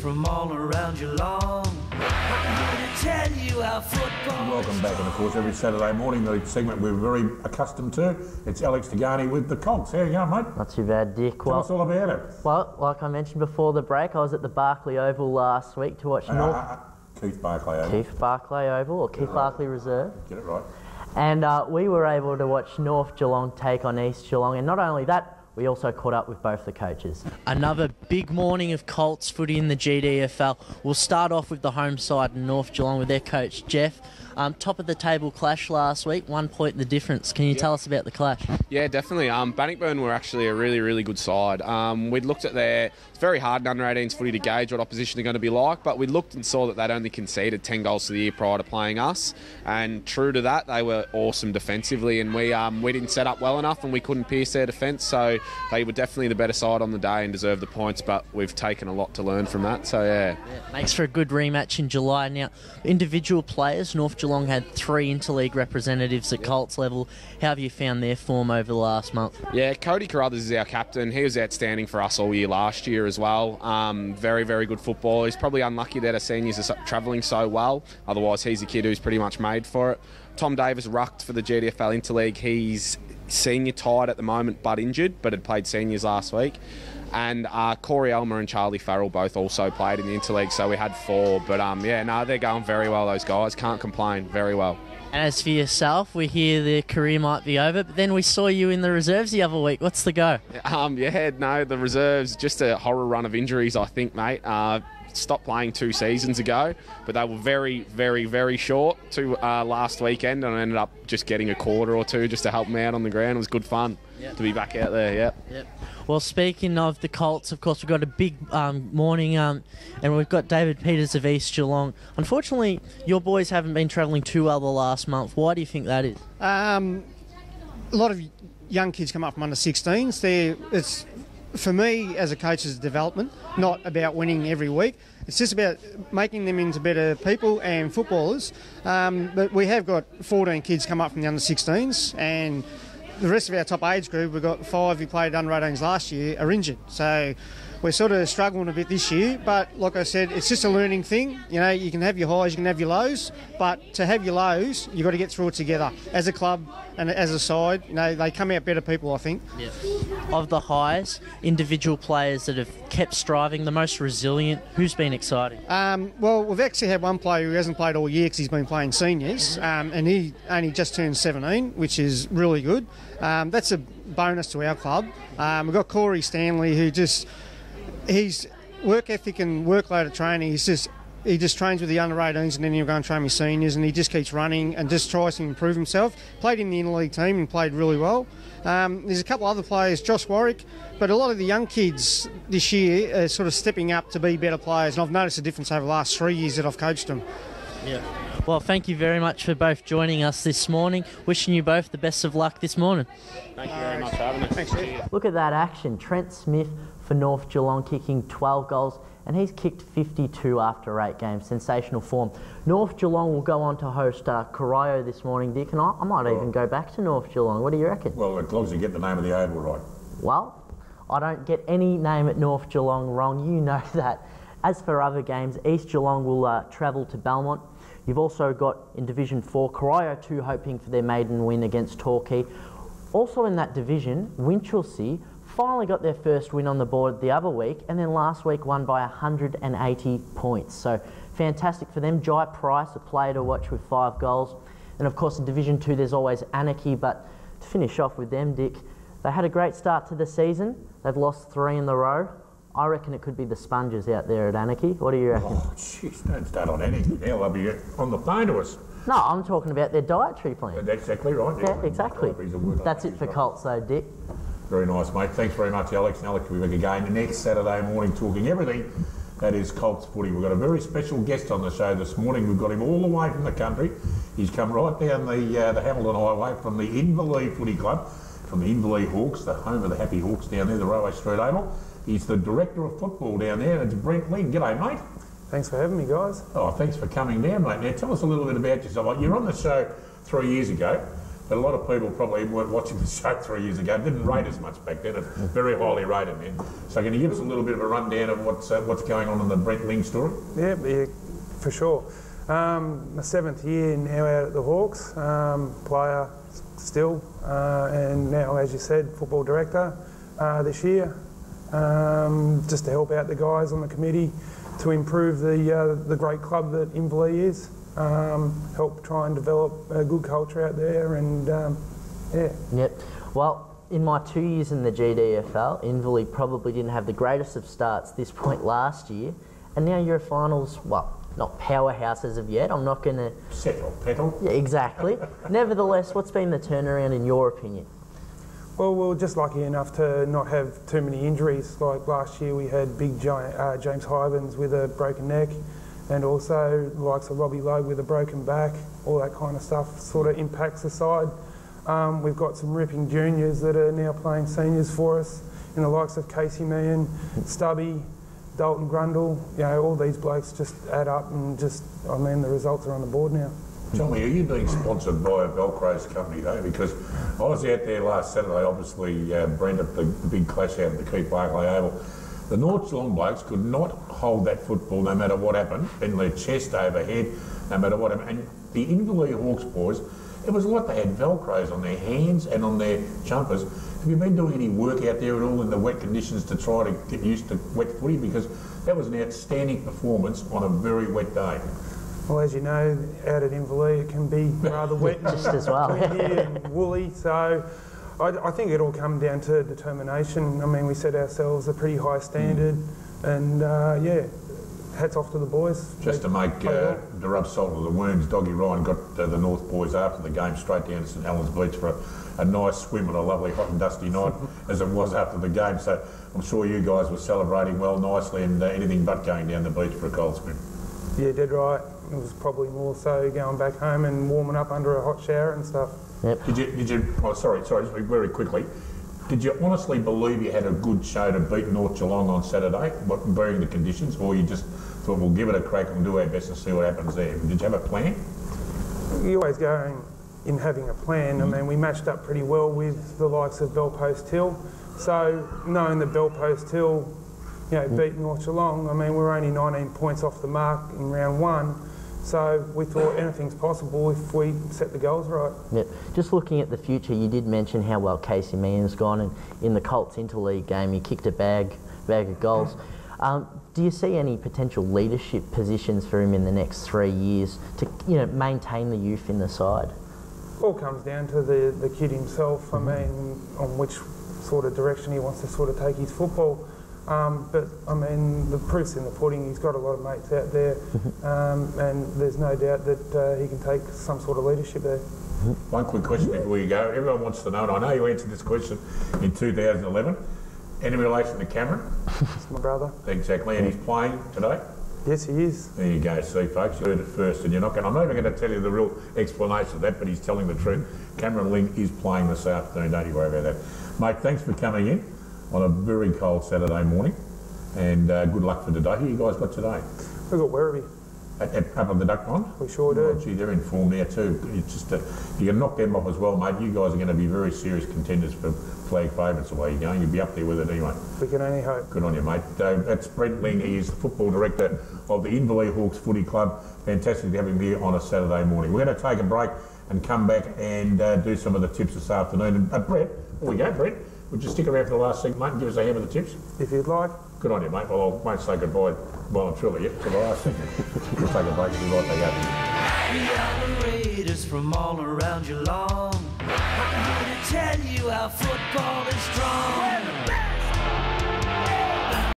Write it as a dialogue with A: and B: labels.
A: from all around Geelong. I'm here to tell you how football.
B: Welcome back, and of course every Saturday morning the segment we're very accustomed to. It's Alex Tigani with the Cogs. How you going, mate?
C: Not too bad, Dick.
B: Tell us all about it.
C: Well, like I mentioned before the break, I was at the Barclay Oval last week to watch
B: Keith Barclay Oval.
C: Keith Barclay Oval, or Keith Barclay Reserve.
B: Get it right.
C: And we were able to watch North Geelong take on East Geelong, and not only that, we also caught up with both the coaches. Another big morning of Colts footy in the GDFL. We'll start off with the home side in North Geelong with their coach, Jeff. Top of the table clash last week, 1 point the difference. Can you tell us about the clash?
D: Yeah, definitely. Bannockburn were actually a really, really good side. We'd looked at it's very hard in under-18s footy to gauge what opposition are going to be like, but we looked and saw that they'd only conceded 10 goals to the year prior to playing us, and true to that, they were awesome defensively, and we didn't set up well enough and we couldn't pierce their defence, so they were definitely the better side on the day and deserved the points, but we've taken a lot to learn from that, so yeah.
C: Makes for a good rematch in July. Now, individual players, North Geelong had 3 interleague representatives at Colts level. How have you found their form over the last month?
D: Yeah, Cody Carruthers is our captain. He was outstanding for us all year last year as well. Very, very good football. He's probably unlucky that our seniors are travelling so well. Otherwise, he's a kid who's pretty much made for it. Tom Davis rucked for the GDFL Interleague. He's senior tied at the moment but injured, but had played seniors last week. And Corey Elmer and Charlie Farrell both also played in the Interleague, so we had 4. But they're going very well, those guys. Can't complain, very well.
C: And as for yourself, we hear their career might be over, but then we saw you in the reserves the other week. What's the go?
D: The reserves, just a horror run of injuries, I think, mate. Stopped playing 2 seasons ago, but they were very, very, very short to last weekend, and I ended up just getting a quarter or 2 just to help me out on the ground. It was good fun to be back out there,
C: Yep. Well, speaking of the Colts, of course, we've got a big morning, and we've got David Peters of East Geelong. Unfortunately, your boys haven't been travelling too well the last month. Why do you think that is?
E: A lot of young kids come up from under 16s. It's for me, as a coach, is development, not about winning every week. It's just about making them into better people and footballers. But we have got 14 kids come up from the under 16s, and the rest of our top age group, we've got 5 who played under 18s last year, are injured. So we're sort of struggling a bit this year, but like I said, it's just a learning thing. You know, you can have your highs, you can have your lows, but to have your lows, you've got to get through it together. As a club and as a side, you know, they come out better people, I think.
C: Yeah. Of the highs, individual players that have kept striving, the most resilient, who's been exciting?
E: Well, we've actually had one player who hasn't played all year because he's been playing seniors, and he only just turned 17, which is really good. That's a bonus to our club. We've got Corey Stanley, who his work ethic and workload of training, he just trains with the under 18s, and then he'll go and train with seniors, and he just keeps running and just tries to improve himself. Played in the interleague team and played really well. There's a couple other players, Josh Warwick, but a lot of the young kids this year are sort of stepping up to be better players, and I've noticed a difference over the last 3 years that I've coached them.
C: Yeah. Well, thank you very much for both joining us this morning. Wishing you both the best of luck this morning.
D: Thank you very much for having us.
E: Thanks,
C: Look at that action. Trent Smith for North Geelong kicking 12 goals, and he's kicked 52 after 8 games. Sensational form. North Geelong will go on to host Corio this morning, Dick, and I might even go back to North Geelong. What do you reckon?
B: Well, as long as you get the name of the oval right.
C: Well, I don't get any name at North Geelong wrong. You know that. As for other games, East Geelong will travel to Belmont. You've also got in Division 4, Corio 2 hoping for their maiden win against Torquay. Also in that division, Winchelsea finally got their first win on the board the other week, and then last week won by 180 points. So fantastic for them. Jai Price, a player to watch with 5 goals. And of course in Division 2 there's always Anarchy, but to finish off with them, Dick, they had a great start to the season. They've lost 3 in a row. I reckon it could be the sponges out there at Anarchy. What do you reckon?
B: Oh, jeez, don't start on anything. Now they'll be on the phone to us.
C: No, I'm talking about their dietary plan.
B: That's exactly right.
C: Yeah, exactly. That's it for Colts though, Dick.
B: Very nice, mate. Thanks very much, Alex. And Alex will be back again next Saturday morning talking everything that is Colts footy. We've got a very special guest on the show this morning. We've got him all the way from the country. He's come right down the Hamilton Highway from the Inverleigh Footy Club, from the Inverleigh Hawks, the home of the Happy Hawks down there, the Railway Street Oval. He's the Director of Football down there, and it's Brent Ling. G'day, mate.
F: Thanks for having me, guys.
B: Oh, thanks for coming down, mate. Now, tell us a little bit about yourself. You're on the show 3 years ago. but a lot of people probably weren't watching the show 3 years ago. It didn't rate as much back then. It's very highly rated then. So can you give us a little bit of a rundown of what's going on in the Brent Ling story?
F: Yeah, for sure. My 7th year now out at the Hawks, player still, and now, as you said, football director this year, just to help out the guys on the committee to improve the great club that Inverleigh is, help try and develop a good culture out there, and yeah.
C: Yep. Well, in my 2 years in the GDFL, Inverleigh probably didn't have the greatest of starts this point last year, and now you're a finals, well, not powerhouse as of yet. I'm not going to...
B: Settle, pedal.
C: Yeah, exactly. Nevertheless, what's been the turnaround in your opinion?
F: Well, we were just lucky enough to not have too many injuries. Like last year we had big giant, James Hyvans with a broken neck, and also the likes of Robbie Logue with a broken back. All that kind of stuff sort of impacts the side. We've got some ripping juniors that are now playing seniors for us, in the likes of Casey Meehan, Stubby, Dalton Grundle. You know, all these blokes just add up, and just, I mean, the results are on the board now.
B: Tell me, are you being sponsored by a Velcro's company though? Because I was out there last Saturday, obviously Brent at the big clash out at the Keith Barclay Oval. The North Geelong blokes could not hold that football no matter what happened, in their chest, overhead, no matter what happened. And the Inverleigh Hawks boys, it was like they had Velcros on their hands and on their jumpers. Have you been doing any work out there at all in the wet conditions to try to get used to wet footy? Because that was an outstanding performance on a very wet day.
F: Well, as you know, out at Inverleigh it can be rather wet
C: Just as well.
F: and woolly, so I think it all comes down to determination. I mean, we set ourselves a pretty high standard, and yeah, hats off to the boys.
B: Just to make to rub salt to the wounds, Doggy Ryan got the North boys after the game straight down to St Helens Beach for a nice swim on a lovely hot and dusty night, as it was after the game. So I'm sure you guys were celebrating well nicely, and anything but going down the beach for a cold swim.
F: Yeah, dead right. It was probably more so going back home and warming up under a hot shower and stuff.
C: Yep.
B: Did you? Oh, sorry, just very quickly. Did you honestly believe you had a good show to beat North Geelong on Saturday, bearing the conditions, or you just thought we'll give it a crack and do our best and see what happens there? Did you have a plan?
F: You always go in having a plan. I mean, we matched up pretty well with the likes of Bellpost Hill, so knowing that Bellpost Hill, you know, beat North Geelong, I mean, we're only 19 points off the mark in round one. So we thought anything's possible if we set the goals right.
C: Yep. Just looking at the future, you did mention how well Casey Meehan's gone, and in the Colts interleague game he kicked a bag of goals. Do you see any potential leadership positions for him in the next 3 years to, you know, maintain the youth in the side?
F: All comes down to the kid himself. I mean, on which sort of direction he wants to sort of take his football. But I mean, the proof's in the pudding. He's got a lot of mates out there, and there's no doubt that he can take some sort of leadership there.
B: One quick question before you go. Everyone wants to know, and I know you answered this question in 2011. Any relation to Cameron?
F: It's my brother.
B: Exactly, and he's playing today?
F: Yes, he is.
B: There you go, see folks, you heard it first, and you're not going. I'm not even going to tell you the real explanation of that, but he's telling the truth. Cameron Ling is playing this afternoon, don't you worry about that. Mate, thanks for coming in on a very cold Saturday morning, and good luck for today. Who you guys got today?
F: We've got Werribee.
B: Up on the duck pond?
F: We sure do.
B: Oh, gee, they're in form there too. It's just you can knock them off as well, mate. You guys are going to be very serious contenders for flag favourites the way you're going. You'll be up there with it anyway.
F: We can only hope.
B: Good on you, mate. That's Brent Ling. He is the football director of the Inverleigh Hawks Footy Club. Fantastic to have him here on a Saturday morning. We're going to take a break and come back and do some of the tips this afternoon. And Brent, here we go, Brent. Would you stick around for the last segment, mate, and give us a hand with the tips?
F: If you'd like.
B: Good on you, mate. Well, I won't say goodbye well and truly yet to the last segment. We'll take a break and be right back.
A: We are the Raiders from all around Geelong. I'm here to tell you how football is strong.